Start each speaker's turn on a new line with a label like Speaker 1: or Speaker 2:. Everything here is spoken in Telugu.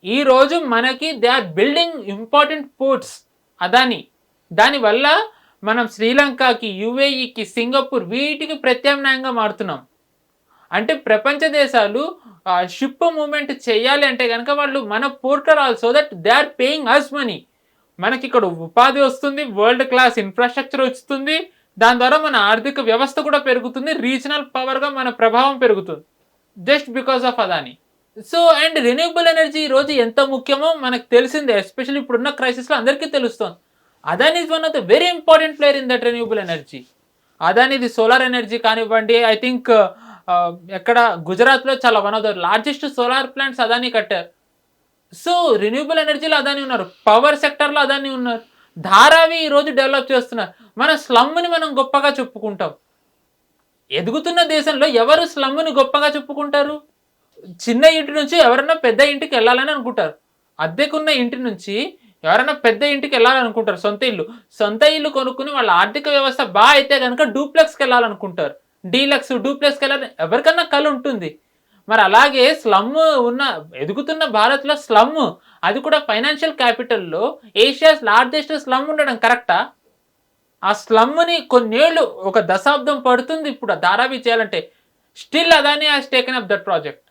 Speaker 1: ఈరోజు మనకి they are building important ports Adani. దానివల్ల మనం శ్రీలంకకి, యుఏఈకి, సింగపూర్ వీటికి ప్రత్యామ్నాయంగా మారుతున్నాం. అంటే ప్రపంచ దేశాలు షిప్ మూవ్మెంట్ చేయాలి అంటే కనుక వాళ్ళు మన పోర్ట్లో రావాలి. So that they are paying us money. మనకి ఇక్కడ ఉపాధి వస్తుంది, వరల్డ్ క్లాస్ ఇన్ఫ్రాస్ట్రక్చర్ వస్తుంది, దాని ద్వారా మన ఆర్థిక వ్యవస్థ కూడా పెరుగుతుంది, రీజనల్ పవర్గా మన ప్రభావం పెరుగుతుంది just because of Adani. So and renewable energy ఈరోజు ఎంత ముఖ్యమో మనకు తెలిసిందే, ఎస్పెషల్లీ ఇప్పుడున్న క్రైసిస్లో అందరికీ తెలుస్తుంది. Adani is one of the very important player in that renewable energy. అదానిది సోలార్ ఎనర్జీ కానివ్వండి, ఐ థింక్ ఎక్కడ గుజరాత్లో చాలా one of the largest solar plants Adani కట్టారు. సో రెన్యూబుల్ ఎనర్జీలో అదాని ఉన్నారు, పవర్ సెక్టర్లో అదాని ఉన్నారు, ధారావి ఈరోజు డెవలప్ చేస్తున్నారు. మన స్లమ్ని మనం గొప్పగా చెప్పుకుంటాం. ఎదుగుతున్న దేశంలో ఎవరు స్లమ్ని గొప్పగా చెప్పుకుంటారు? చిన్న ఇంటి నుంచి ఎవరైనా పెద్ద ఇంటికి వెళ్ళాలని అనుకుంటారు. అద్దెకున్న ఇంటి నుంచి ఎవరైనా పెద్ద ఇంటికి వెళ్ళాలనుకుంటారు. సొంత ఇల్లు కొనుక్కుని వాళ్ళ ఆర్థిక వ్యవస్థ బాగా అయితే కనుక డూప్లెక్స్కి వెళ్ళాలనుకుంటారు. డీలక్స్, డూప్లెక్స్కి వెళ్ళాలని ఎవరికన్నా కళ ఉంటుంది. మరి అలాగే స్లమ్ ఉన్న ఎదుగుతున్న భారత్లో స్లమ్, అది కూడా ఫైనాన్షియల్ క్యాపిటల్లో ఏషియాస్ లార్జెస్ట్ స్లమ్ ఉండడం కరెక్టా? ఆ స్లమ్ని కొన్నేళ్ళు, ఒక దశాబ్దం పడుతుంది ఇప్పుడు ధారావి చేయాలంటే. Still Adani has taken up that project.